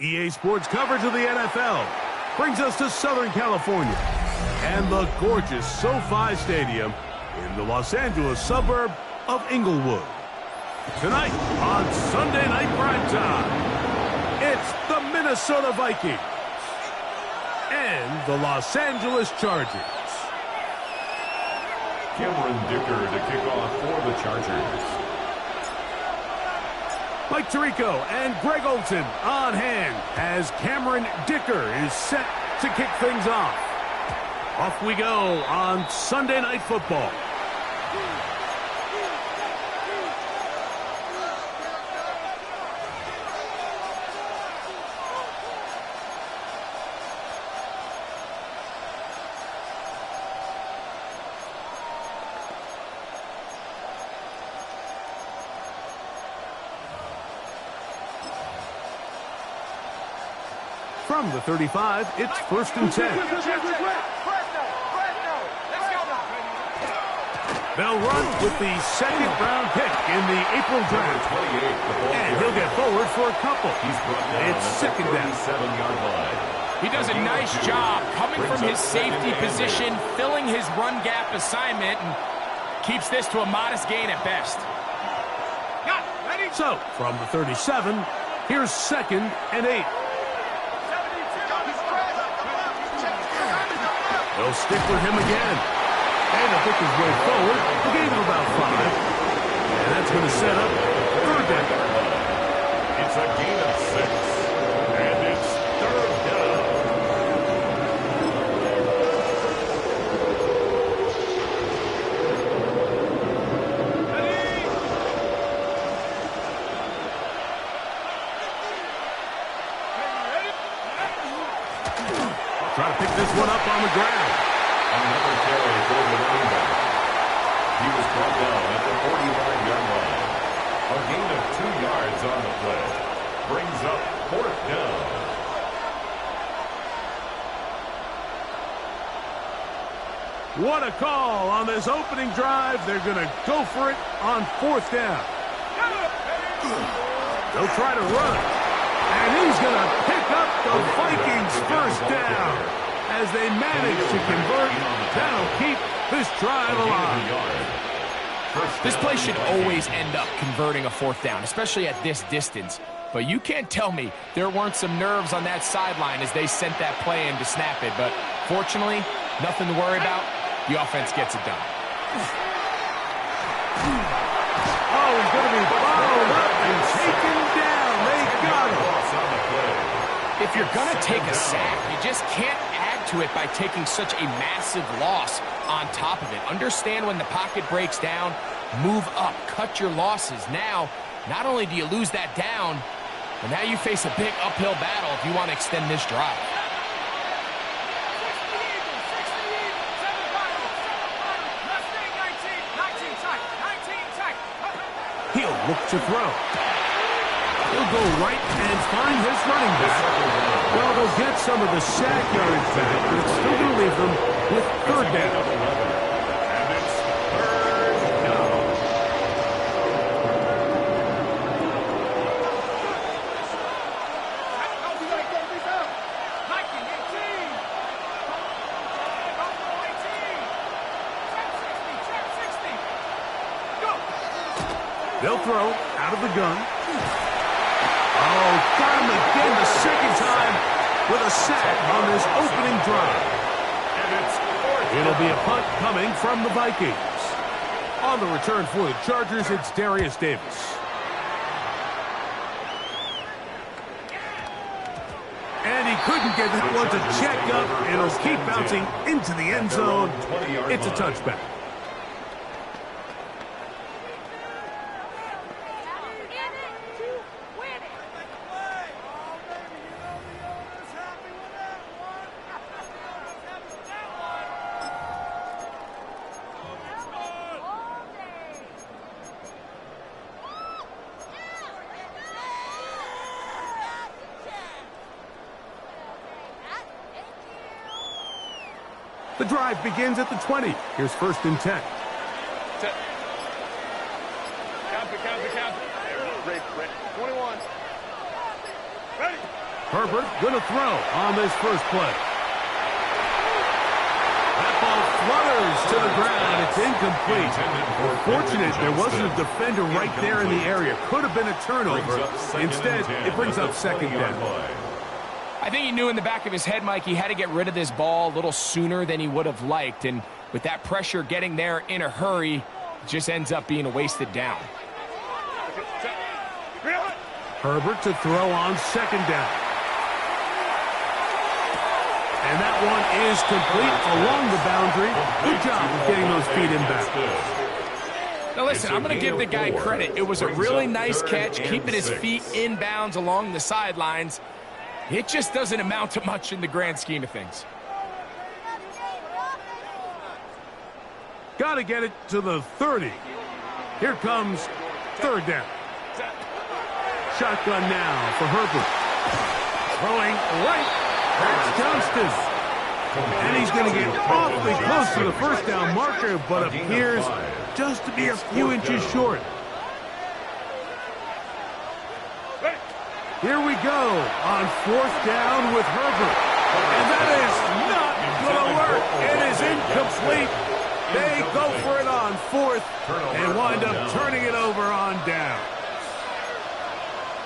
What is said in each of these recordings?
EA Sports coverage of the NFL brings us to Southern California and the gorgeous SoFi Stadium in the Los Angeles suburb of Inglewood. Tonight on Sunday Night Primetime, it's the Minnesota Vikings and the Los Angeles Chargers. Cameron Dicker to kick off for the Chargers. Mike Tirico and Greg Olson on hand as Cameron Dicker is set to kick things off. Off we go on Sunday Night Football. From the 35, it's 1st and 10. They'll run with the second-round pick in the April draft. And he'll get forward for a couple. It's second down. He does a nice job coming from his safety position, filling his run gap assignment, and keeps this to a modest gain at best. So, from the 37, here's 2nd and 8. They'll stick with him again. And he'll pick his way forward. A gain of about 5. And that's going to set up 3rd down. It's a gain of 6. And it's 3rd down. Try to pick this one up on the ground. Another carry for the running back. He was brought down at the 45-yard line. A gain of 2 yards on the play. Brings up 4th down. What a call on this opening drive. They're going to go for it on 4th down. They'll try to run. And he's going to pick up the Vikings' 1st down. As they manage to convert, that'll keep this drive alive. This play should always end up converting a 4th down, especially at this distance. But you can't tell me there weren't some nerves on that sideline as they sent that play in to snap it. But fortunately, nothing to worry about. The offense gets it done. Oh, he's going to be followed up and taken down. They got him. If you're going to take a sack, you just can't add to it by taking such a massive loss on top of it. Understand when the pocket breaks down, move up, cut your losses. Now, not only do you lose that down, but now you face a big uphill battle if you want to extend this drive. He'll look to throw. He'll go right and find his running back. Well, they'll get some of the sack yardage back, but it's still going to leave them with 3rd down. And it's 3rd down. They'll throw out of the gun. Oh, got him again the 2nd time with a sack on this opening drive. It'll be a punt coming from the Vikings. On the return for the Chargers, it's Laddarius Davis. And he couldn't get that one to check up. It'll keep bouncing into the end zone. It's a touchback. The drive begins at the 20. Here's 1st and 10. Count it. 21. Ready. Herbert going to throw on this first play. That ball flutters to the ground. It's incomplete. Fortunate there wasn't a defender right there in the area. Could have been a turnover. Instead, it brings up second down. I think he knew in the back of his head, Mike, he had to get rid of this ball a little sooner than he would have liked. And with that pressure getting there in a hurry, it just ends up being a wasted down. Herbert to throw on second down. And that one is complete along the boundary. Good job of getting those feet inbound. Now listen, I'm going to give the guy credit. It was a really nice catch, keeping his feet inbounds along the sidelines. It just doesn't amount to much in the grand scheme of things. Got to get it to the 30. Here comes third down. Shotgun now for Herbert. Throwing right. That's Johnston. And he's going to get awfully close to the first down marker, but appears just to be a few inches short. Here we go on fourth down with Herbert. And that is not going to work. It is incomplete. They go for it on fourth and wind up turning it over on down.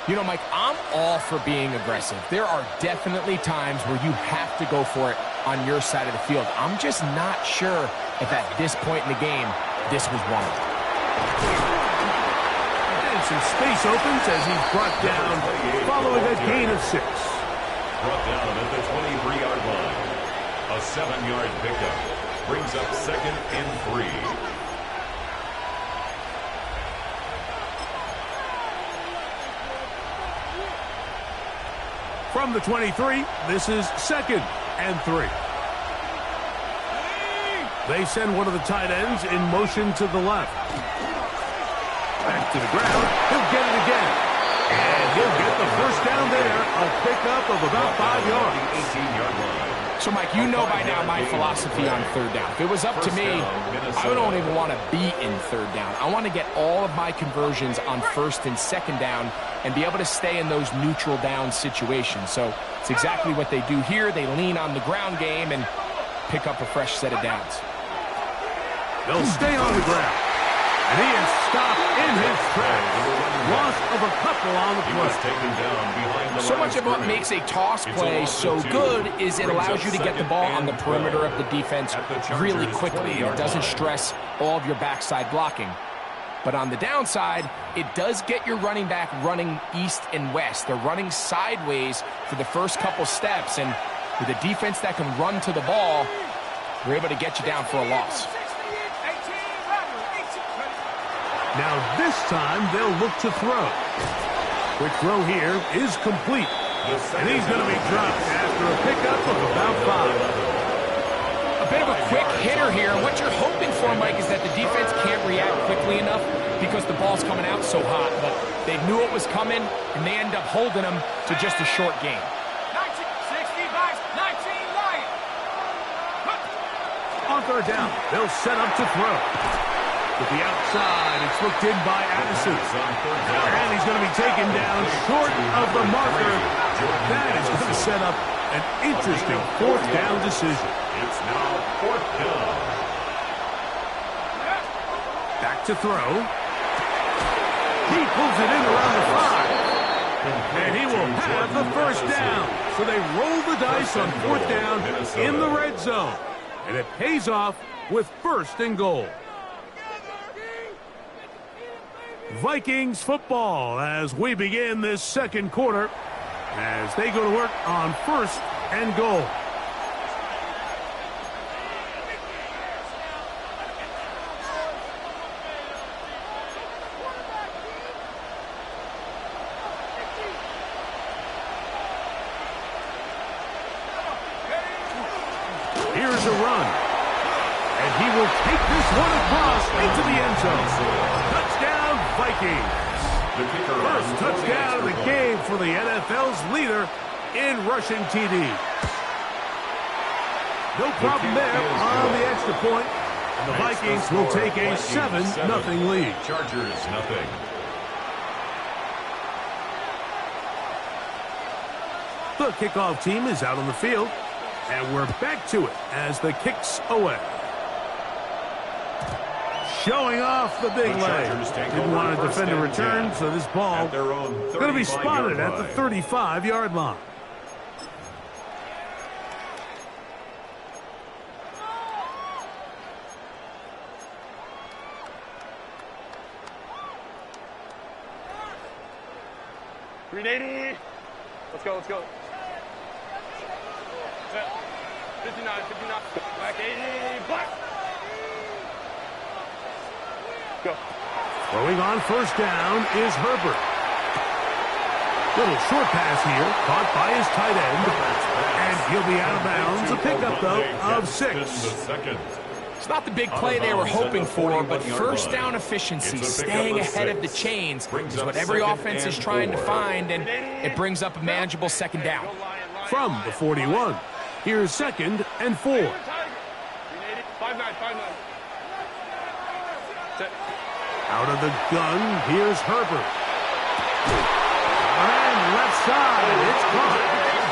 You know, Mike, I'm all for being aggressive. There are definitely times where you have to go for it on your side of the field. I'm just not sure if at this point in the game, this was one of them. And some space opens as he's brought down following a gain of 6. Brought down at the 23-yard line. A 7-yard pickup brings up second and 3. From the 23, this is second and 3. They send one of the tight ends in motion to the left. Back to the ground. He'll get it again. And he'll get the first down there. A pickup of about 5 yards. 18-yard line. So, Mike, you know by now my philosophy on third down. If it was up to me, I don't even want to be in third down. I want to get all of my conversions on first and second down and be able to stay in those neutral down situations. So it's exactly what they do here. They lean on the ground game and pick up a fresh set of downs. They'll stay on the ground. And he is stopped in his tracks. Loss of a couple on the play. So much of what makes a toss play so good is it allows you to get the ball on the perimeter of the defense really quickly. And it doesn't stress all of your backside blocking. But on the downside, it does get your running back running east and west. They're running sideways for the first couple steps. And with a defense that can run to the ball, we're able to get you down for a loss. Now this time they'll look to throw. Quick throw here is complete. And he's going to be dropped after a pickup of about 5. A bit of a quick hitter here. What you're hoping for, Mike, is that the defense can't react quickly enough because the ball's coming out so hot. But they knew it was coming, and they end up holding them to just a short gain. 19 on third down, they'll set up to throw. With the outside, it's looked in by Addison. And he's going to be taken down short of the marker. That is going to set up an interesting fourth down decision. It's now fourth down. Back to throw. He pulls it in around the 5. And he will have the first down. So they roll the dice on fourth down in the red zone. And it pays off with first and goal. Vikings football as we begin this second quarter as they go to work on first and goal. Here's a run. And he will take this one across into the end zone. Touchdown, Vikings. First touchdown of the game for the NFL's leader in rushing TD. No problem there on the extra point. And the Vikings will take a 7-0 lead. Chargers, nothing. The kickoff team is out on the field, and we're back to it as the kick's away. Showing off the big leg. Didn't want to defend a return, so this ball going to be spotted at the 35-yard line. Let's go, let's go. 59, black 80, black. Go. Throwing on first down is Herbert. Little short pass here, caught by his tight end, and he'll be out of bounds. A pickup, though, of 6. It's not the big play they were hoping for, but first down efficiency, staying ahead of the chains, is what every offense is trying to find, and it brings up a manageable second down. From the 41, here's 2nd and 4. 5-9. Out of the gun, here's Herbert. And left side, it's caught.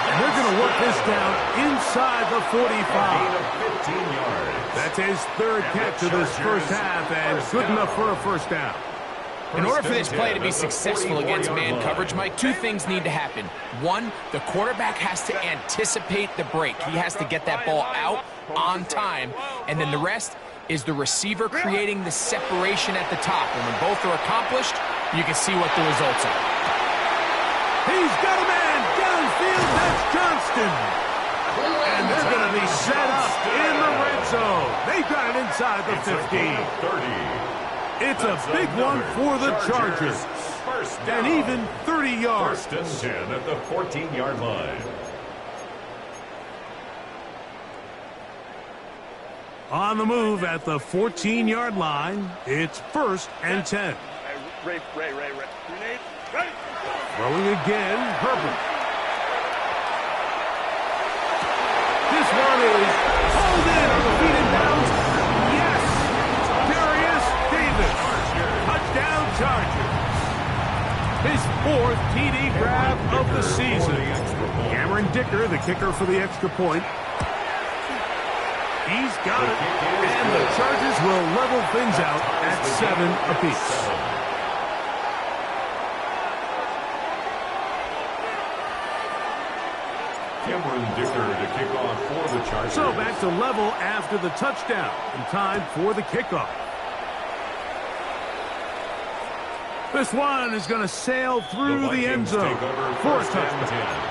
And they're going to work this down inside the 45. 15 yards. That's his 3rd catch of this first half, and good enough for a first down. In order for this play to be successful against man coverage, Mike, 2 things need to happen. 1, the quarterback has to anticipate the break. He has to get that ball out on time. And then the rest is the receiver creating the separation at the top. And when both are accomplished, you can see what the results are. He's got a man downfield. That's Johnston. And they're going to be set up in the red zone. They've got it inside the 15. 30. It's a big one for the Chargers. And even 30 yards. 1st and 10 at the 14-yard line. On the move at the 14-yard line, it's 1st and 10. Ray. Throwing again, Herbert. This one is hauled in on the feet and bounds. Yes! Darius Davis. Touchdown Chargers. His 4th TD grab of the season. Cameron Dicker, the kicker for the extra point. He's got it. And the Chargers will level things out at 7 apiece. Cameron Dicker to kick off for the Chargers. So back to level after the touchdown. And time for the kickoff. This one is going to sail through the end zone for a touchdown.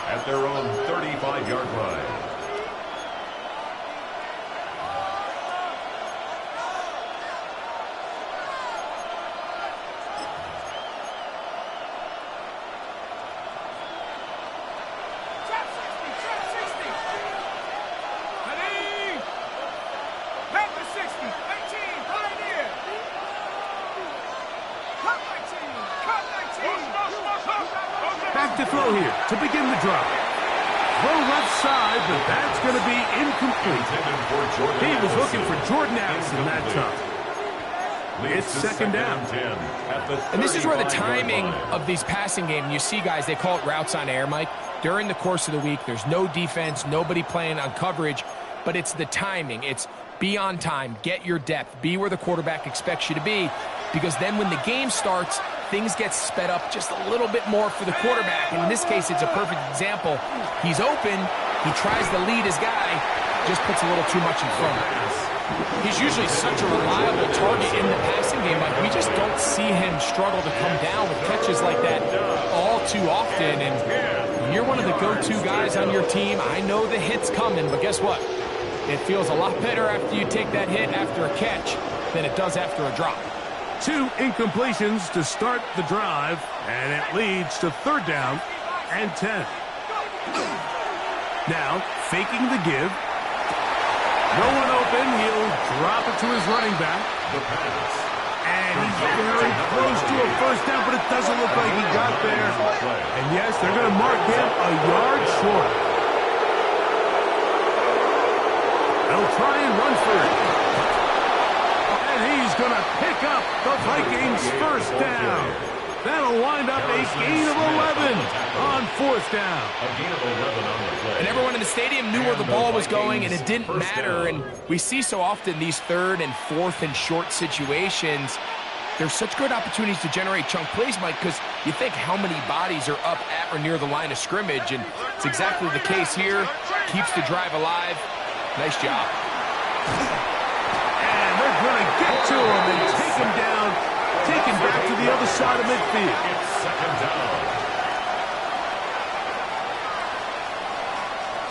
At their own 35-yard line. Back to throw here to begin the drive. Throw left side, but that's going to be incomplete. He was looking for Jordan Addison that time. It's 2nd down. And this is where the timing of these passing game, you see guys, they call it routes on air, Mike. During the course of the week, there's no defense, nobody playing on coverage, but it's the timing. It's be on time, get your depth, be where the quarterback expects you to be, because then when the game starts, things get sped up just a little bit more for the quarterback. And in this case, it's a perfect example. He's open, he tries to lead his guy, just puts a little too much in front of him. He's usually such a reliable target in the passing game. Like, we just don't see him struggle to come down with catches like that all too often. And you're one of the go-to guys on your team. I know the hit's coming, but guess what? It feels a lot better after you take that hit after a catch than it does after a drop. 2 incompletions to start the drive, and it leads to 3rd down and 10. Now, faking the give. No one open. He'll drop it to his running back. And he's very close to a first down, but it doesn't look like he got there. And yes, they're going to mark him a yard short. They'll try and run for it. And he's going to pick up the Vikings' first down. That'll wind up a gain of 11 on 4th down. A gain of 11 on the play. And everyone in the stadium knew where the ball was going, and it didn't matter. And we see so often these 3rd and 4th and short situations. There's such good opportunities to generate chunk plays, Mike, because you think how many bodies are up at or near the line of scrimmage, and it's exactly the case here. Keeps the drive alive. Nice job. And they're going to get to him and take him down, take him back to the other side of midfield. It's 2nd down.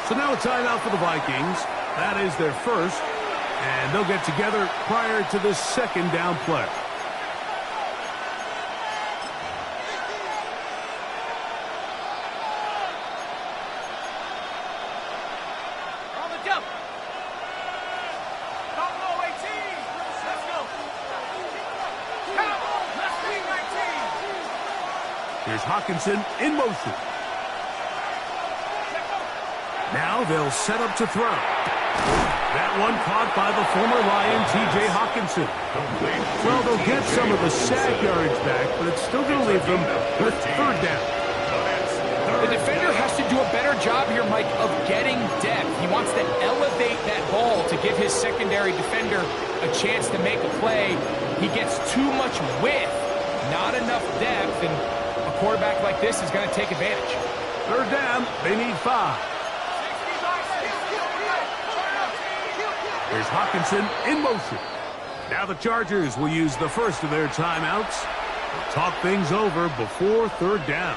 So now a timeout for the Vikings. That is their first, and they'll get together prior to this 2nd down play. Here's Hawkinson in motion. Now they'll set up to throw. That one caught by the former Lion, T.J. Hawkinson. Well, they'll get some of the sack yardage back, but it's still going to leave them with 3rd down. The defender has to do a better job here, Mike, of getting depth. He wants to elevate that ball to give his secondary defender a chance to make a play. He gets too much width, not enough depth, and a quarterback like this is going to take advantage. 3rd down, they need 5. Here's Hawkinson in motion. Now the Chargers will use the first of their timeouts to talk things over before 3rd down.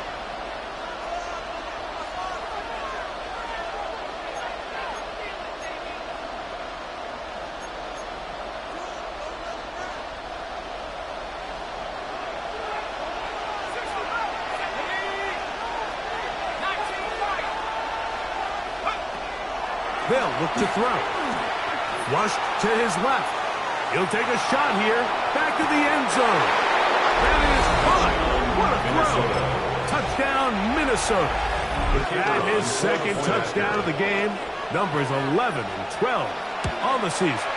They'll look to throw. Flushed to his left. He'll take a shot here. Back to the end zone. That is caught. What a throw. Touchdown, Minnesota. That is 2nd touchdown of the game. Numbers 11 and 12 on the season.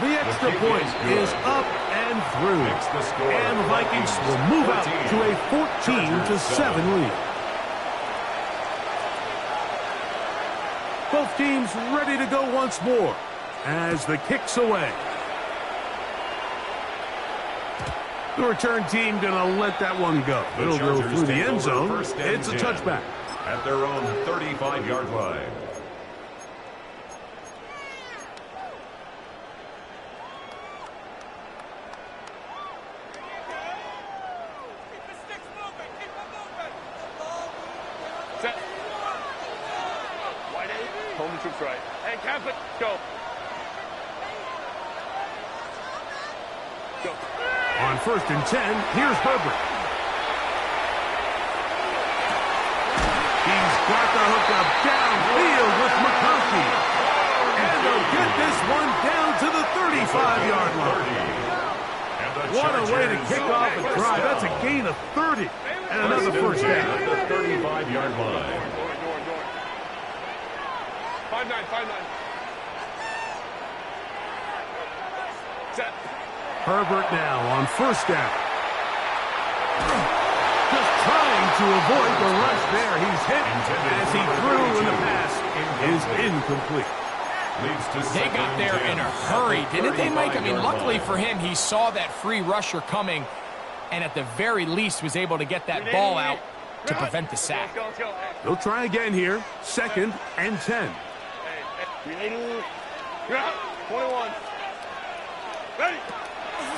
The extra point is up and through. And the Vikings will move out to a 14-7 lead. Both teams ready to go once more as the kick's away. The return team going to let that one go. It'll go through the end zone. It's a touchback. At their own 35-yard line. Home the troops right. Hey, Captain, go. Go. On 1st and 10, here's Herbert. He's got the hook up downfield with McConkey. And they'll get this one down to the 35-yard line. What a way to kick off a drive. That's a gain of 30. And another first down. At the 35-yard line. 5-9, 5-9. Set. Herbert now on 1st down. Just trying to avoid the rush there. He's hit as he threw, and the pass is incomplete. They got there in a hurry, didn't they, Mike? I mean, luckily for him, he saw that free rusher coming, and at the very least was able to get that ball out to prevent the sack. They'll try again here. 2nd and 10. 21. Ready.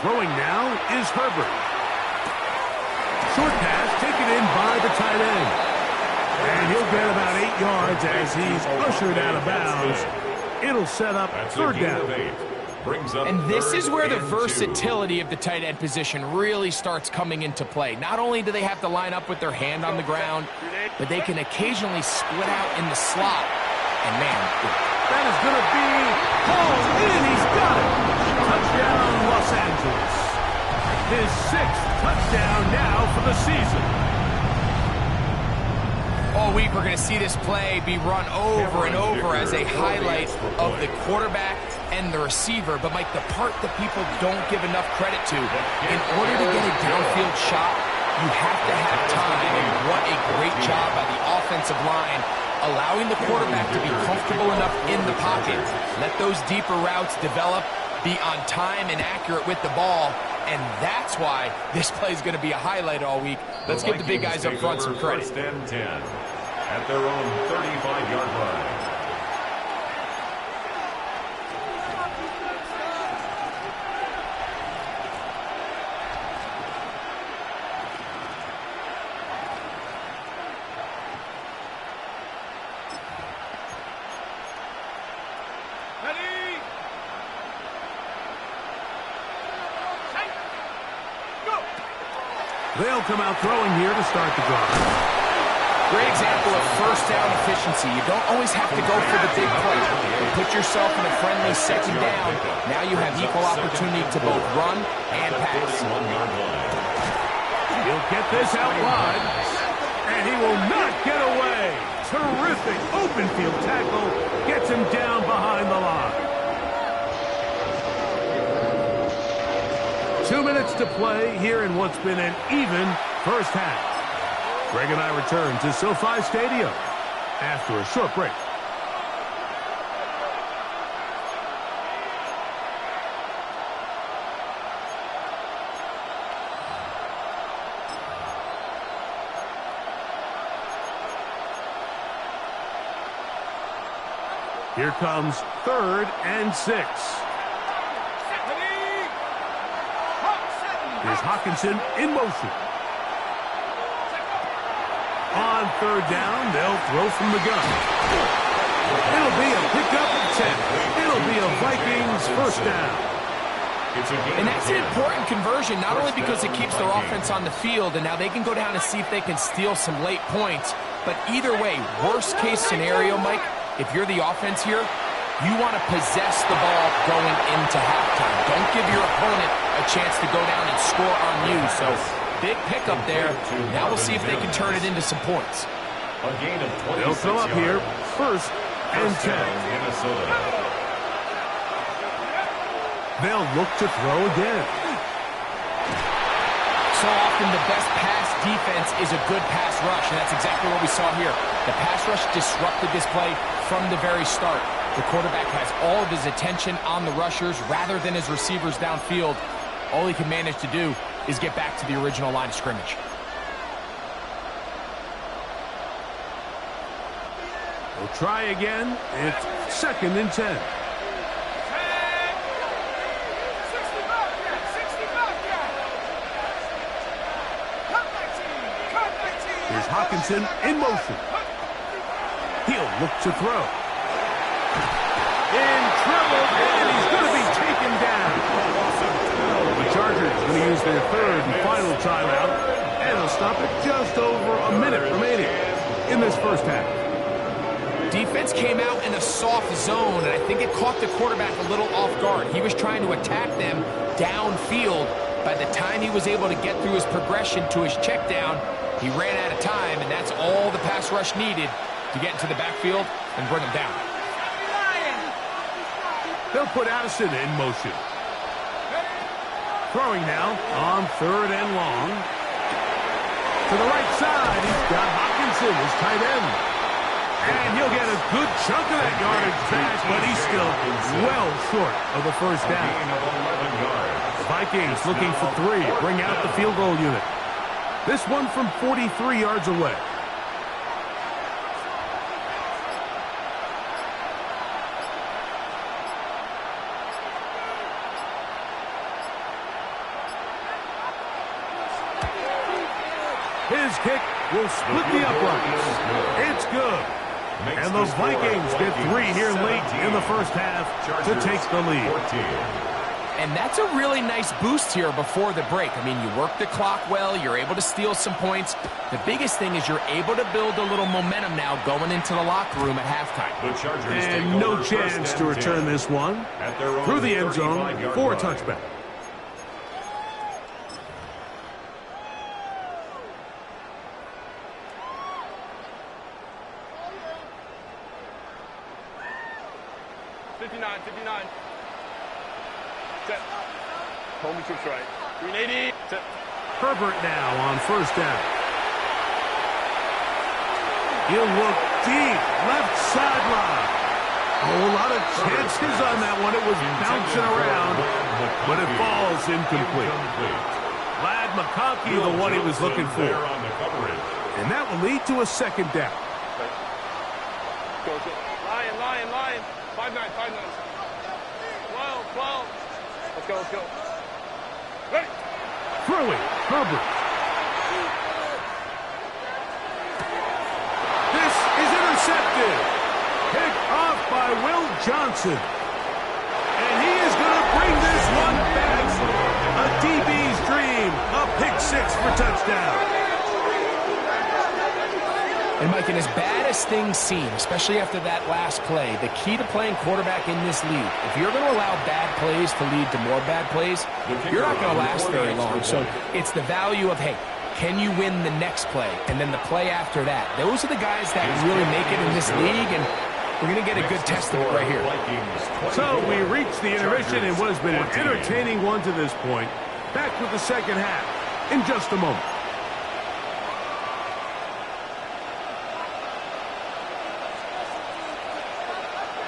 Throwing now is Herbert. Short pass taken in by the tight end. And he'll get about 8 yards as he's ushered out of bounds. It'll set up 3rd down. And this is where the versatility of the tight end position really starts coming into play. Not only do they have to line up with their hand on the ground, but they can occasionally split out in the slot. And man, that is going to be hauled in. He's got it. Touchdown, Los Angeles. His 6th touchdown now for the season. All week we're going to see this play be run over and over as a highlight of the quarterback and the receiver. But, Mike, the part that people don't give enough credit to, in order to get a downfield shot, you have to have time, and what a great job by the offensive line, allowing the quarterback to be comfortable enough in the pocket. Let those deeper routes develop, be on time and accurate with the ball, and that's why this play is going to be a highlight all week. Let's give the big guys up front some credit. First and 10 at their own 35-yard line. They'll come out throwing here to start the drive. Great example of first down efficiency. You don't always have to go for the big play. You put yourself in a friendly second down. Now you have equal opportunity to both run and pass. He'll get this out wide, and he will not get away. Terrific open field tackle. Gets him down behind the line. 2 minutes to play here in what's been an even first half. Greg and I return to SoFi Stadium after a short break. Here comes 3rd and 6. Here's Hawkinson in motion. On 3rd down, they'll throw from the gun. It'll be a pickup of 10. It'll be a Vikings first down. And that's an important conversion, not only because it keeps their offense on the field, and now they can go down and see if they can steal some late points, but either way, worst case scenario, Mike, if you're the offense here, you want to possess the ball going into halftime. Don't give your opponent a chance to go down and score on you. So, big pickup there. Now we'll see if they can turn it into some points. A gain of 26 They'll come up here, 1st and 10. They'll look to throw again. So often the best pass defense is a good pass rush, and that's exactly what we saw here. The pass rush disrupted this play from the very start. The quarterback has all of his attention on the rushers rather than his receivers downfield. All he can manage to do is get back to the original line of scrimmage. We'll try again. It's 2nd and 10. Here's Hawkinson in motion. He'll look to throw. In trouble, and he's going to be taken down. The Chargers going to use their 3rd and final timeout, and they'll stop it just over a minute remaining in this first half. Defense came out in a soft zone, and I think it caught the quarterback a little off guard. He was trying to attack them downfield. By the time he was able to get through his progression to his check down, he ran out of time, and that's all the pass rush needed to get into the backfield and bring him down. They'll put Addison in motion. Throwing now on 3rd and long. To the right side, he's got Hawkinson, his tight end. And he'll get a good chunk of that yardage back, but he's still well short of the first down. The Vikings looking for 3, bring out the field goal unit. This one from 43 yards away. His kick will split the uprights. It's good. And the Vikings get 3 here late in the first half to take the lead. And that's a really nice boost here before the break. I mean, you work the clock well, you're able to steal some points. The biggest thing is you're able to build a little momentum now going into the locker room at halftime. And no chance to return this one through the end zone for a touchback. Set. Home troops right. 380. Set. Herbert now on first down. He'll look deep, left sideline. Oh, a lot of chances on that one. It was bouncing around, but it falls incomplete. Ladd McConkey, the one he was looking for. And that will lead to a second down. Go. Lion. 5-9. 12. Let's go. Ready. Throwing, Herbert. This is intercepted. Picked off by Will Johnson. And he is going to bring this one back. A DB's dream. A pick six for touchdown. And, Mike, and as bad as things seem, especially after that last play, the key to playing quarterback in this league, if you're going to allow bad plays to lead to more bad plays, you're not going to last very long. So it's the value of, hey, can you win the next play? And then the play after that. Those are the guys that really make it in this league, and we're going to get a good test of it right here. So we reach the intermission in what has been an entertaining one to this point. Back with the second half in just a moment.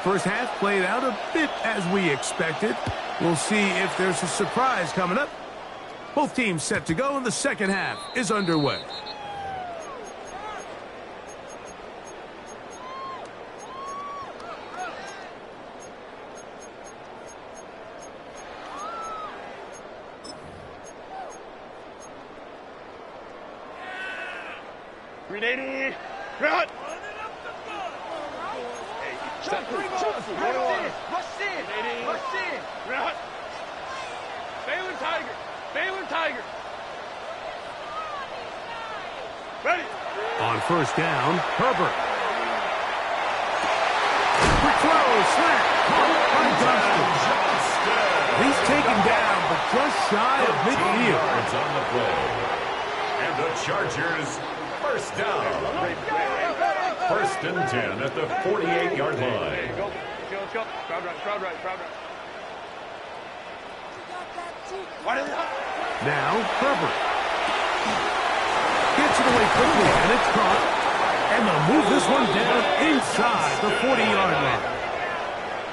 First half played out a bit as we expected. We'll see if there's a surprise coming up. Both teams set to go, and the second half is underway. $380. Run. Rush in. Run. Baylor Tiger. Ready. On first down, Herbert. Quick throw, slant, caught by Johnston. He's taken down, but just shy of midfield. On the play. And the Chargers, first down. First and 10 at the 48-yard line. Let's go. Crowd right. Now, Herbert. Gets it away quickly, and it's caught. And they'll move this one down inside the 40-yard line.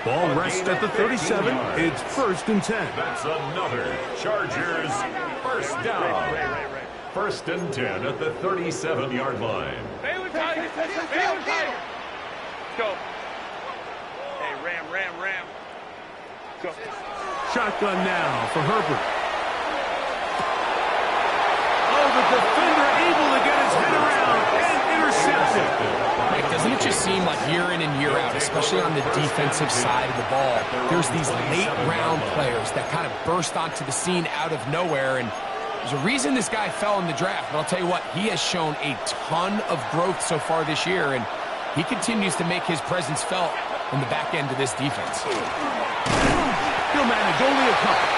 Ball rests at the 37. It's first and 10. That's another Chargers first down. First and 10 at the 37-yard line. Baylor Tiger. Go. Hey, Ram. Go. Shotgun now for Herbert. Oh, the defender able to get his head around and intercepted. Mike, doesn't it just seem like year in and year out, especially on the defensive side of the ball, there's these late-round players that kind of burst onto the scene out of nowhere, and there's a reason this guy fell in the draft, but I'll tell you what, he has shown a ton of growth so far this year, and he continues to make his presence felt in the back end of this defense. He'll manage only a couple.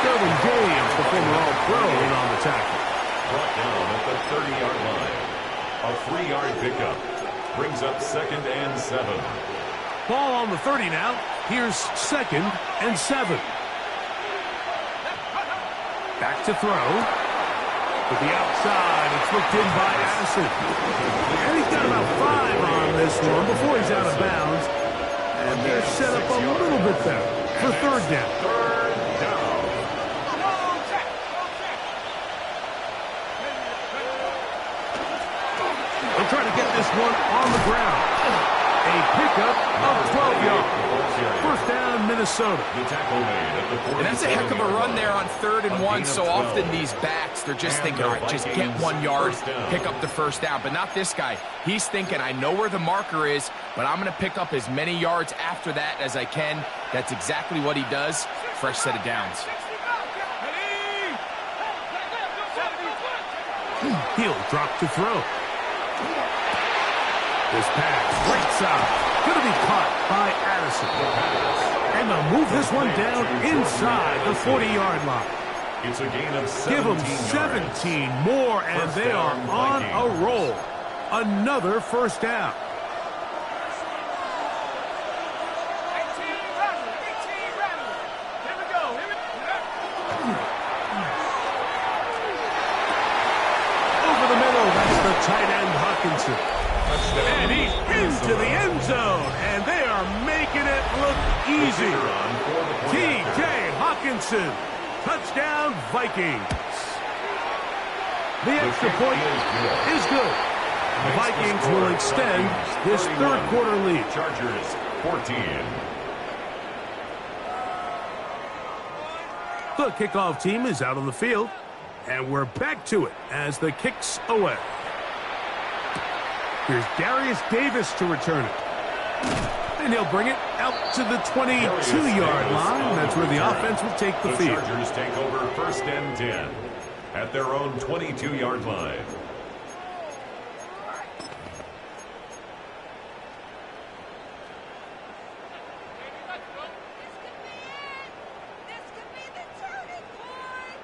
Derwin James, the former All-Pro, in on the tackle. Brought down at the 30-yard line. A 3-yard pickup brings up second and 7. Ball on the 30 now. Here's second and 7. Back to throw. To the outside, it's looked in by Addison. And he's got about 5 on this one before he's out of bounds. And they're set up a little bit better for third down. They'll try to get this one on the ground. A pickup of 12 yards. First down, Minnesota. The tackle made at the 40. And that's a heck of a run there on 3rd and 1. So often these backs, they're just thinking, all right, just get 1 yard, pick up the first down. But not this guy. He's thinking, I know where the marker is, but I'm going to pick up as many yards after that as I can. That's exactly what he does. Fresh set of downs. He'll drop to throw. This pass, right side, going to be caught by Addison. And they'll move this one down inside the 40-yard line. It's a gain of 17 Give them 17 more, and they are on a roll. Another first down. tight end Hawkinson. And he's into the end zone, and they are making it look easy. T.J. Hawkinson, touchdown Vikings. The extra point is good. The Vikings will extend this third-quarter lead. Chargers 14. The kickoff team is out on the field, and we're back to it as the kick's away. Here's Darius Davis to return it. And he'll bring it out to the 22-yard line. That's where the offense will take the field. The Chargers take over 1st and 10 at their own 22-yard line.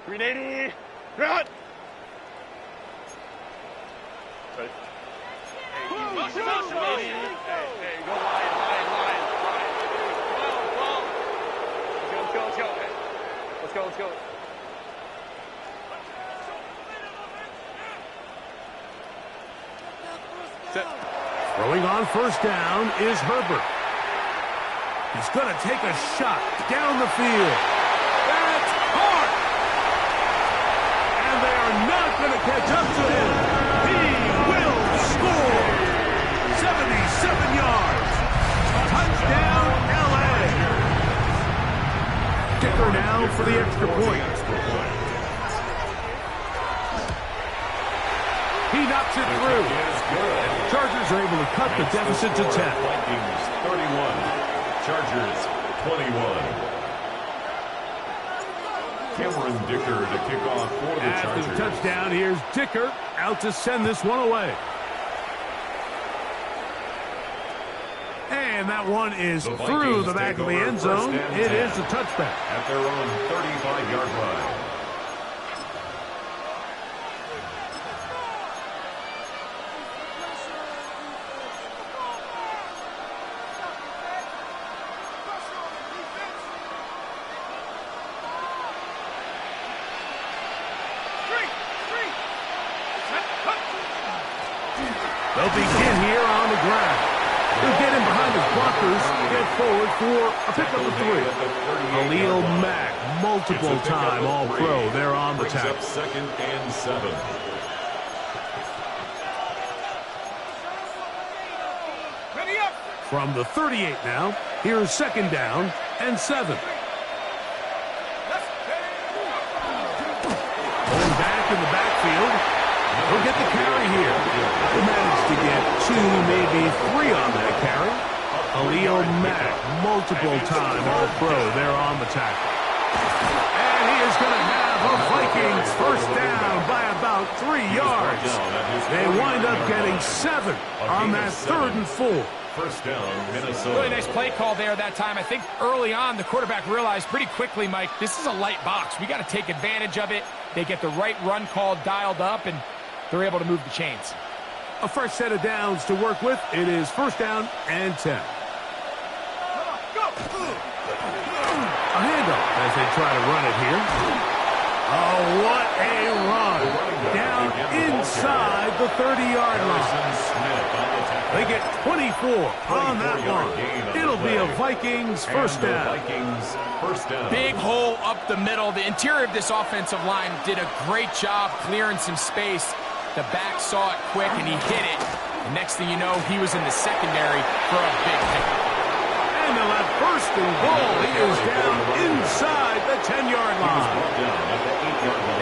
$380. Run. Hey, go line. Let's go. Set. Throwing on 1st down is Herbert. He's going to take a shot down the field. That's hard. And they are not going to catch up to him. He will score. 77 yards. Touchdown, L.A. Kicker now for the extra point. He knocks it through. Chargers are able to cut the deficit to 10. Vikings 31. Chargers 21. Cameron Dicker to kick off for the Chargers. After the touchdown, here's Dicker out to send this one away. And that one is through the back of the end zone. It is a touchback. At their own 35-yard line. They'll begin here on the ground. He'll get in behind his blockers, get forward for a pickup of 3. Khalil Mack, multiple time All-Pro. They're on the tackle. 2nd and 7. From the 38 now, here's 2nd down and 7. Going back in the backfield. He'll get the carry here. He managed to get 2, maybe 3 on that carry. Khalil Mack, multiple time All-Pro. They're on the tackle. And he is going to have a Vikings 1st down by about 3 yards. They wind up getting 7 on that 3rd and 4. 1st down, Minnesota. Really nice play call there that time. I think early on the quarterback realized pretty quickly, Mike, this is a light box. We got to take advantage of it. They get the right run call dialed up, and they're able to move the chains. A fresh set of downs to work with. It is 1st down and 10. A handoff as they try to run it here. Oh, what a run. Down inside the 30-yard line. They get 24 on that one. It'll be a Vikings 1st down. Big hole up the middle. The interior of this offensive line did a great job clearing some space. The back saw it quick, and he hit it. The next thing you know, he was in the secondary for a big pickup. And they'll have 1st and goal. He is down inside the 10-yard line.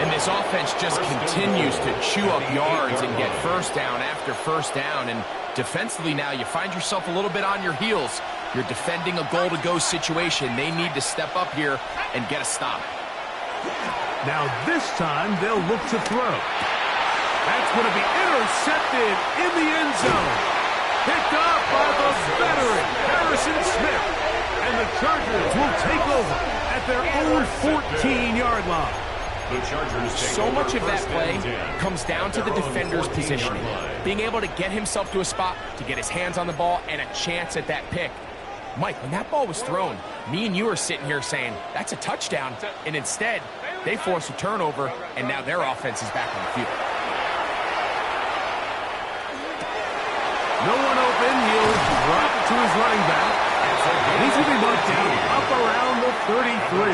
And this offense just continues to chew up yards and get 1st down after 1st down. And defensively now, you find yourself a little bit on your heels. You're defending a goal-to-go situation. They need to step up here and get a stop. Now this time, they'll look to throw. That's going to be intercepted in the end zone. Picked up by the veteran, Harrison Smith. And the Chargers will take over at their own 14-yard line. So much of that play comes down to the defender's positioning. Being able to get himself to a spot, to get his hands on the ball, and a chance at that pick. Mike, when that ball was thrown, me and you are sitting here saying, that's a touchdown. And instead, they force a turnover, and now their offense is back on the field. drop it to his running back. And he's going to be marked down up around the 33.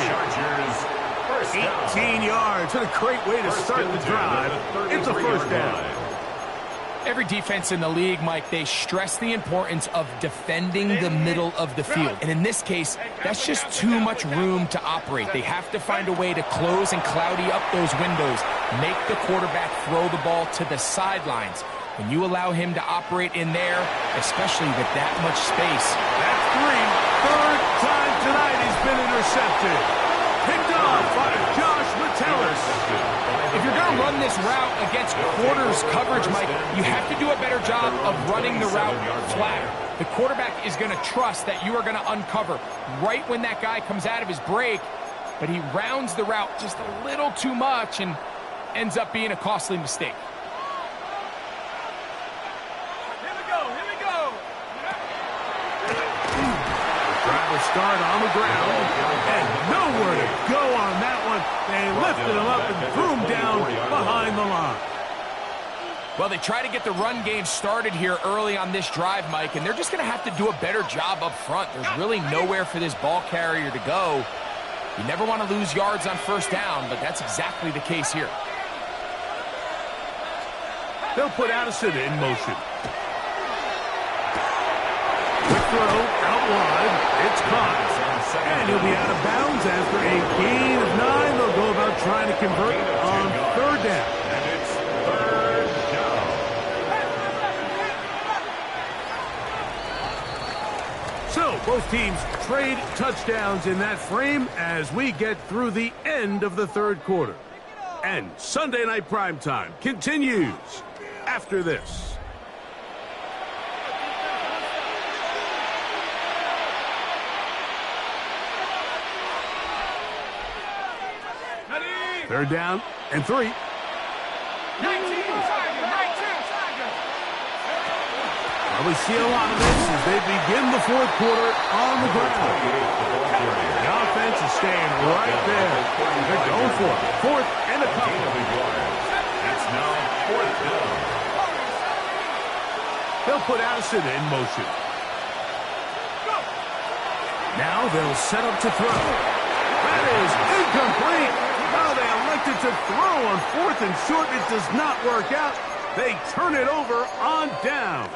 18 yards. What a great way to start the drive. It's a first down. Every defense in the league, Mike, they stress the importance of defending the middle of the field. And in this case, that's just too much room to operate. They have to find a way to close and cloudy up those windows, make the quarterback throw the ball to the sidelines. When you allow him to operate in there, especially with that much space. That's third time tonight he's been intercepted. Picked off by Josh Metellus. If you're going to run this route against quarters coverage, Mike, you have to do a better job of running the route flatter. The quarterback is going to trust that you are going to uncover right when that guy comes out of his break, but he rounds the route just a little too much and ends up being a costly mistake. Start on the ground, and nowhere to go on that one. They lifted him up and threw him down behind the line. Well, they try to get the run game started here early on this drive, Mike, and they're just going to have to do a better job up front. There's really nowhere for this ball carrier to go. You never want to lose yards on first down, but that's exactly the case here. They'll put Addison in motion. Quick throw out wide. It's caught. And he'll be out of bounds after a gain of 9. They'll go about trying to convert on third down. And it's third down. So both teams trade touchdowns in that frame as we get through the end of the third quarter. And Sunday Night Primetime continues after this. Third down and 3. 19. Probably see a lot of this as they begin the fourth quarter on the ground. The offense is staying right there. They're going for it. Fourth and a couple. It's now fourth down. They'll put Addison in motion. Now they'll set up to throw. That is incomplete. Now they elected to throw on fourth and short. It does not work out. They turn it over on down.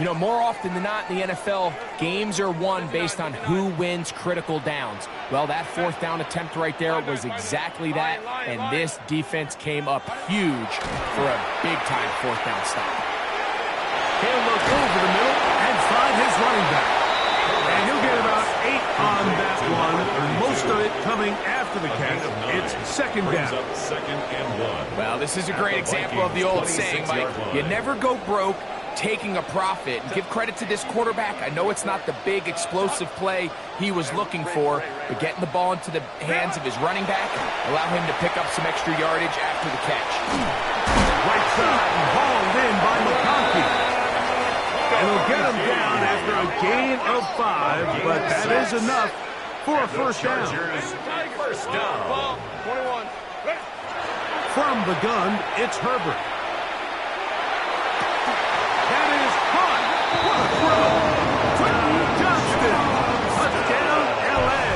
You know, more often than not in the NFL, games are won based on who wins critical downs. Well, that fourth down attempt right there was exactly that, and this defense came up huge for a big-time fourth down stop. He'll look over the middle and find his running back. And he'll get about 8 on that one, most of it coming after the catch. It's second down. Second and 1. Well, this is a great example of the old saying, Mike, you never go broke taking a profit. And give credit to this quarterback. I know it's not the big explosive play he was looking for, but getting the ball into the hands of his running back allow him to pick up some extra yardage after the catch. Right side, hauled in by McConkey. And he'll get him down after a gain of 5, but that is enough for a first down. First down. 21. From the gun, it's Herbert. That is caught. What a throw. Quentin Johnston. Touchdown, L.A.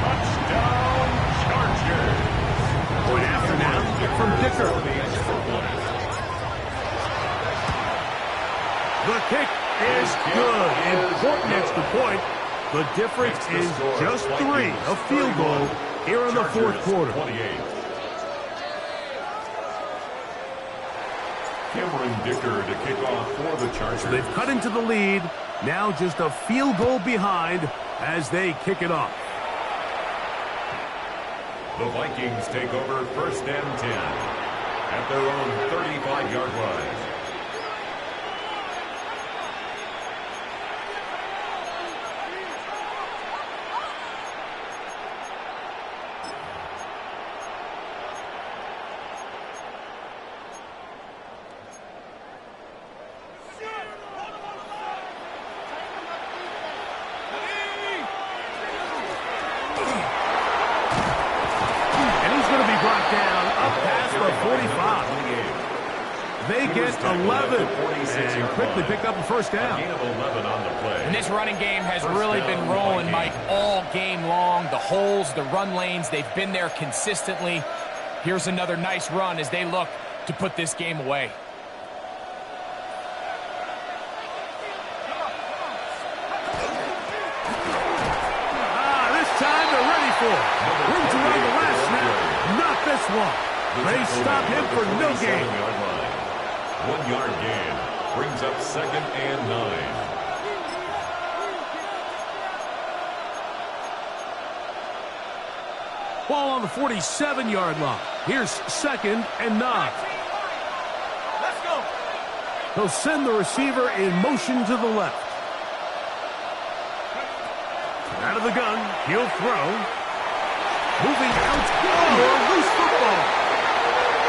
Touchdown, Chargers. Point after now from Dicker. The kick is good. Important extra point. The difference is just 3, a field goal here in the fourth quarter. 28. Cameron Dicker to kick off for the Chargers. So they've cut into the lead. Now just a field goal behind as they kick it off. The Vikings take over first and 10 at their own 35-yard line. They get 11 and quickly pick up a first down. Gain of 11 on the play. And this running game has really been rolling, Mike, all game long. The holes, the run lanes, they've been there consistently. Here's another nice run as they look to put this game away. This time they're ready for it. Room to run the last snap. Not this one. They stop him for no gain. 1 yard gain brings up 2nd and 9. Ball on the 47-yard line. Here's 2nd and 9. Let's go. He'll send the receiver in motion to the left. Out of the gun, he'll throw. Moving out, a loose football.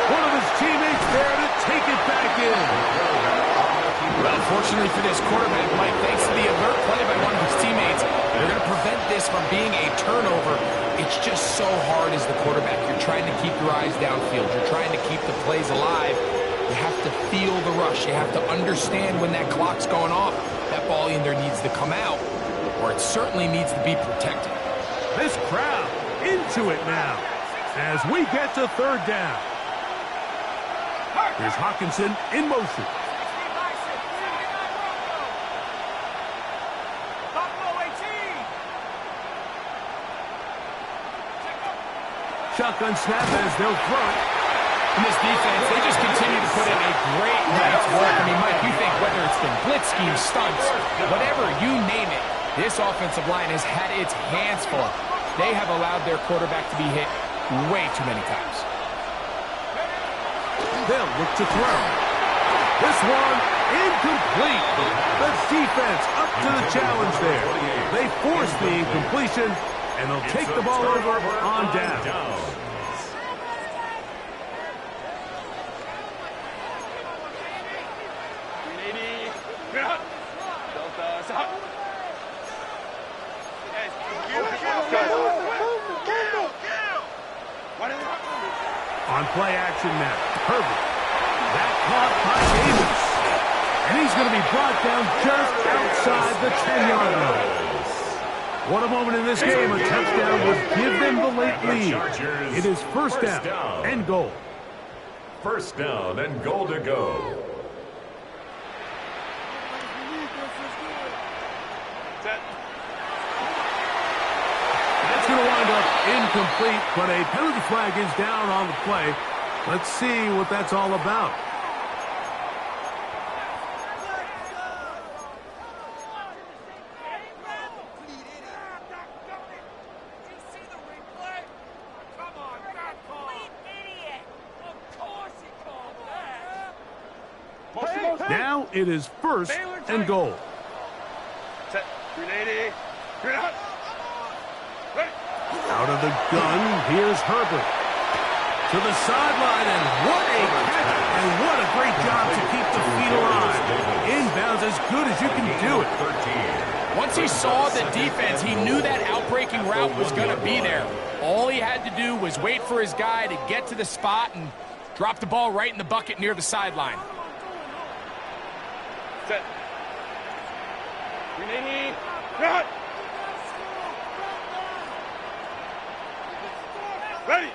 One of his teammates there to take it back in. Well, fortunately for this quarterback, Mike, thanks to the alert play by one of his teammates, they're going to prevent this from being a turnover. It's just so hard as the quarterback. You're trying to keep your eyes downfield. You're trying to keep the plays alive. You have to feel the rush. You have to understand when that clock's going off. That ball either needs to come out or it certainly needs to be protected. This crowd into it now as we get to 3rd down. Here's Hawkinson in motion. Shotgun snap as they'll throw it. And this defense, they just continue to put in a great night's work. I mean, Mike, you think whether it's been blitz schemes, stunts, whatever, you name it, this offensive line has had its hands full. They have allowed their quarterback to be hit way too many times. They'll look to throw. This one incomplete. The defense up to the challenge there. They force the incompletion, and they'll take the ball over on down. On play action now, Herbert. That caught by Davis. And he's going to be brought down just outside the 10-yard line. What a moment in this game. A touchdown would give them the late lead. It is first down and goal. First down and goal to go. That's going to wind up incomplete, but a penalty flag is down on the play. Let's see what that's all about. Now it is first and goal. Set. 380. Out of the gun, here's Herbert. To the sideline, and what a catch, and what a great job to keep the feet alive. Inbounds as good as you can do it. Once he saw the defense, he knew that outbreaking route was going to be there. All he had to do was wait for his guy to get to the spot and drop the ball right in the bucket near the sideline. Set. 380. Cut. Ready.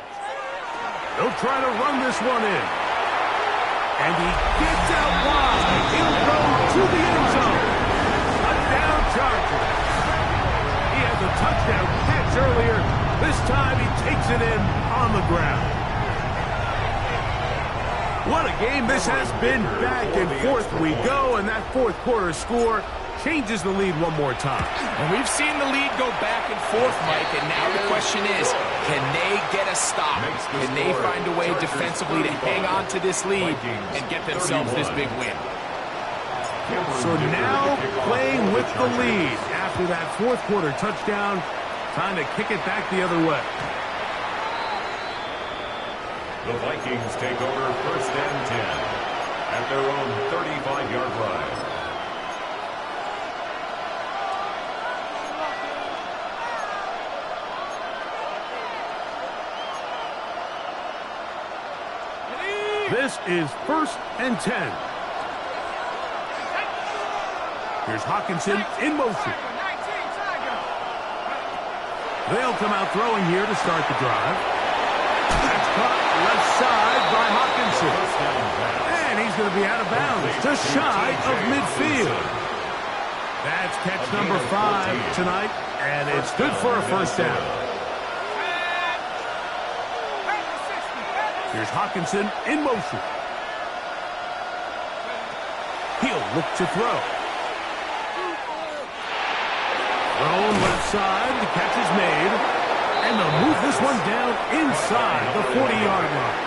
They'll try to run this one in. And he gets out wide. He'll go to the end zone. Touchdown Chargers. He had the touchdown catch earlier. This time he takes it in on the ground. What a game this has been. Back and forth we go, and that fourth quarter score changes the lead one more time. And we've seen the lead go back and forth, Mike, and now the question is, can they get a stop? Can they find a way defensively to hang on to this lead and get themselves this big win? So now playing with the lead after that fourth quarter touchdown, time to kick it back the other way. The Vikings take over first and 10 at their own 35-yard line. This is 1st and 10. Here's Hawkinson in motion. They'll come out throwing here to start the drive. That's caught left side by Hawkinson. And he's going to be out of bounds, just shy of midfield. That's catch number 5 tonight, and it's good for a first down. Here's Hawkinson in motion. He'll look to throw. Thrown left side, the catch is made. And they'll move this one down inside the 40-yard line.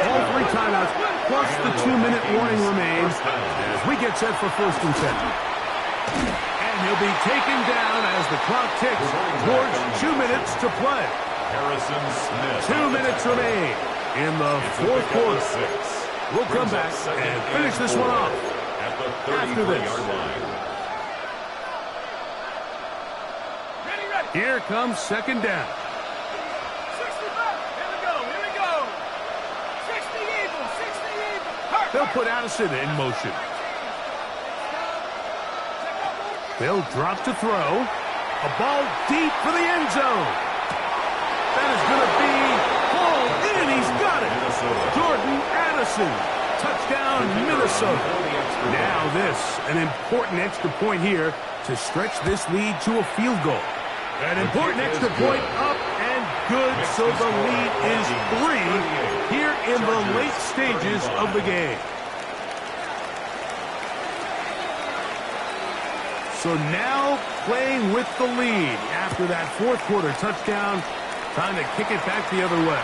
All 3 timeouts, plus the 2-minute warning remains as we get set for 1st and 10. And he'll be taken down as the clock ticks towards 2 minutes to play. Harrison Smith. 2 minutes remain in the 4th quarter. We'll come back and finish this one off At the after this. 33-yard line. Here comes 2nd down. 65. Here we go. 60 Eagles. 60 Eagles. They'll put Addison in motion. They'll drop to throw. A ball deep for the end zone. That is going to be hauled in. He's got it. Jordan Addison. Touchdown, Minnesota. Now this, an important extra point here to stretch this lead to a field goal. An important extra point up and good, so the lead is 3 here in the late stages of the game. So now playing with the lead after that 4th quarter touchdown, time to kick it back the other way.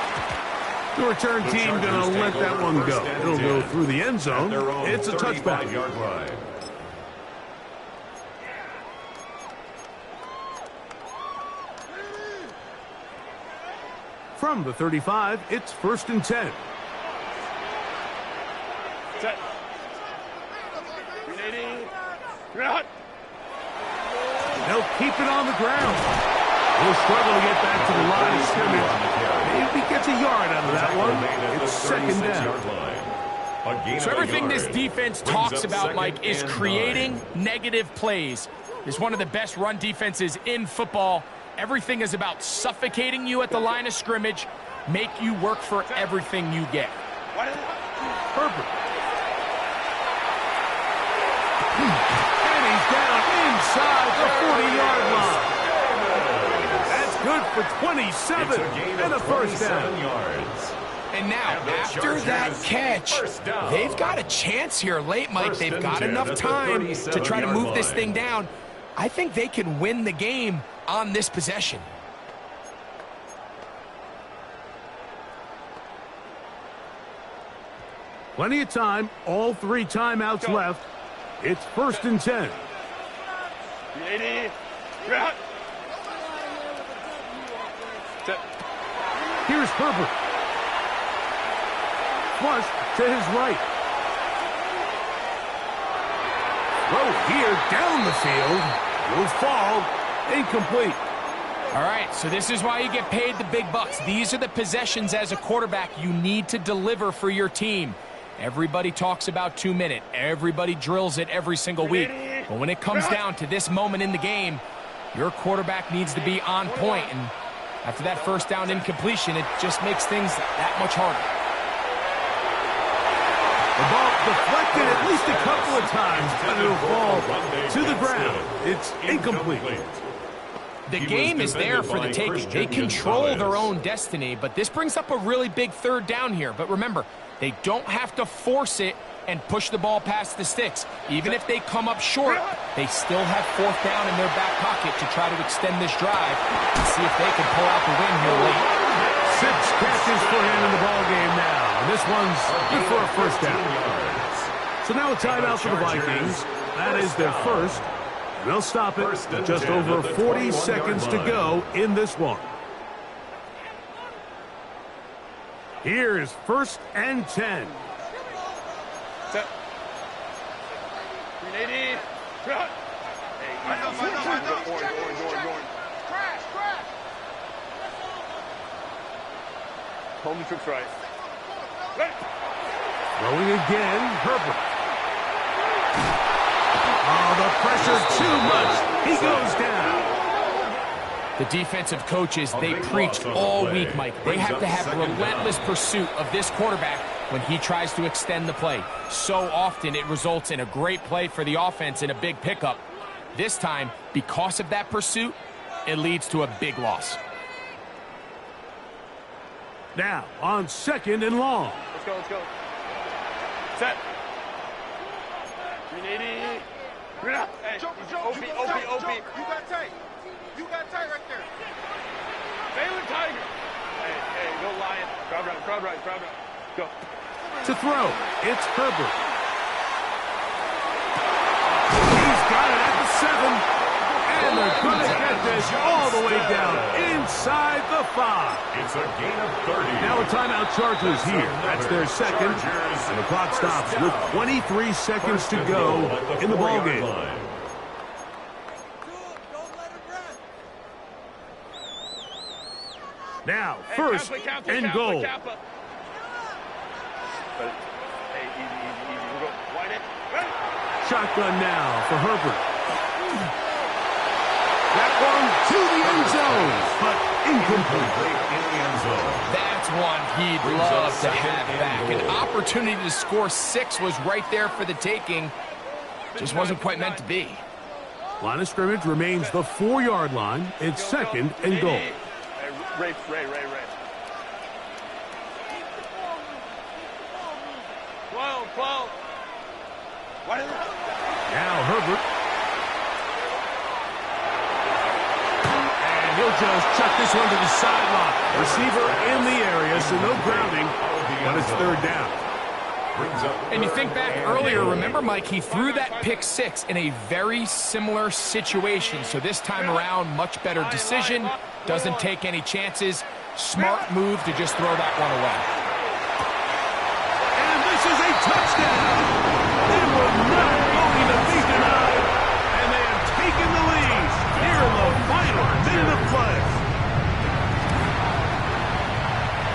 The return team going to let that one go. It'll go through the end zone. It's a touchback. From the 35, it's 1st and 10. Set. 380. You're out. They'll keep it on the ground. He'll struggle to get back to the line of scrimmage. Maybe he gets a yard out of that one. It's 2nd down. So everything this defense talks about, Mike, is creating negative plays. It's one of the best run defenses in football. Everything is about suffocating you at the line of scrimmage, make you work for everything you get. Herbert. And he's down inside the 40-yard line. That's good for 27 and a first down. And now, after that catch, they've got a chance here late, Mike. They've got enough time to try to move this thing down. I think they can win the game on this possession. Plenty of time, all 3 timeouts left. It's 1st and 10. 380. You're out. Set. Here's Herbert. Flush to his right. Throw here down the field. Will fall. Incomplete. All right, so this is why you get paid the big bucks. These are the possessions as a quarterback you need to deliver for your team. Everybody talks about 2 minutes. Everybody drills it every single week. But when it comes down to this moment in the game, your quarterback needs to be on point. And after that first down incompletion, it just makes things that much harder. The ball deflected at least a couple of times, but it'll fall to the ground. It's incomplete. The game is there for the taking. They control their own destiny, but this brings up a really big 3rd down here. But remember, they don't have to force it and push the ball past the sticks. Even if they come up short, they still have 4th down in their back pocket to try to extend this drive and see if they can pull out the win here late. 6 catches for him in the ball game now. And this one's good for a first down. So now a timeout for the Vikings. That is their first. They'll stop it. Just over 40 seconds to go in this one. Here is 1st and 10. Set. 380. Shot. Coleman trips right. Ready. Throwing again, Herbert. Oh, the pressure too much. He goes down. The defensive coaches, they preach all week, Mike. They have to have relentless pursuit of this quarterback when he tries to extend the play. So often it results in a great play for the offense and a big pickup. This time, because of that pursuit, it leads to a big loss. Now, on 2nd and long. Let's go, let's go. Set. 380. Hey, Joe, OP. you got tight. You got tight right there. Baylor Tiger. Hey, go Lion. Crowd right. Go. To throw, it's Herbert. He's got it at the 7. And they're going to get this all the way down inside the 5. It's a gain of 30. Now a timeout Chargers here. That's their second. And the clock stops with 23 seconds to go in the ballgame. Now, first and goal. Hey, easy. We'll go. Wide it. Ready? Shotgun now for Herbert. That one to the end zone, but incomplete. In the end zone. That's one he'd love to have back. An opportunity to score 6 was right there for the taking. Just wasn't quite meant to be. Line of scrimmage remains the 4-yard line. It's 2nd and goal. Hey, Ray. 12. Wide it. Now Herbert. And he'll just chuck this one to the sideline. Receiver in the area, so no grounding, but it's 3rd down. And you think back earlier, remember, Mike, he threw that pick 6 in a very similar situation. So this time around, much better decision. Doesn't take any chances. Smart move to just throw that one away. And this is a touchdown. They were not going to be denied. And they have taken the lead here in the final minute of play.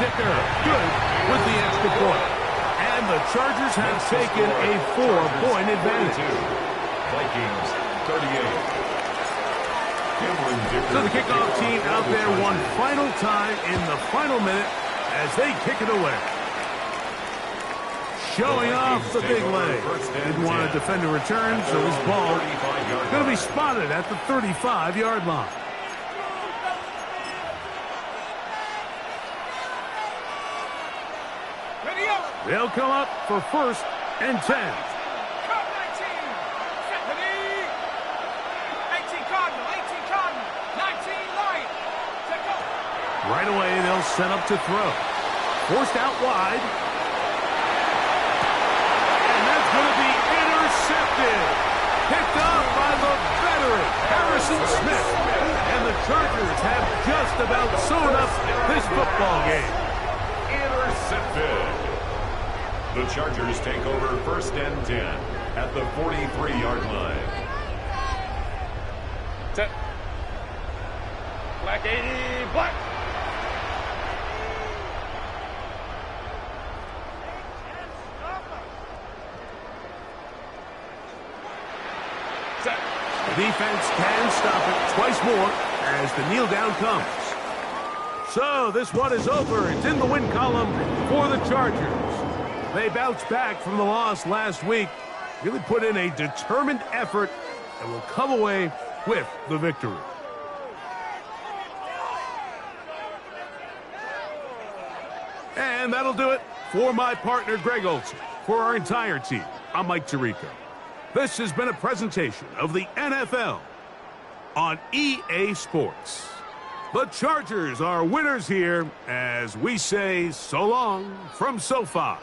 Dicker, good with the extra point. And the Chargers have taken a 4-point advantage. Vikings 38. So the kickoff team out there one final time in the final minute as they kick it away. Showing off the big leg. Didn't want to defend a return, so this ball going to be spotted at the 35-yard line. They'll come up for 1st and 10. Right away, they'll set up to throw. Forced out wide. And that's going to be intercepted. Picked up by the veteran, Harrison Smith. And the Chargers have just about sewn up this football game. Intercepted. The Chargers take over 1st and 10 at the 43-yard line. Set. Black 80. Black. The defense can stop it twice more as the kneel down comes. So this one is over. It's in the win column for the Chargers. They bounced back from the loss last week, really put in a determined effort, and will come away with the victory. And that'll do it for my partner, Greg Olson. For our entire team, I'm Mike Tirico. This has been a presentation of the NFL on EA Sports. The Chargers are winners here as we say so long from SoFi.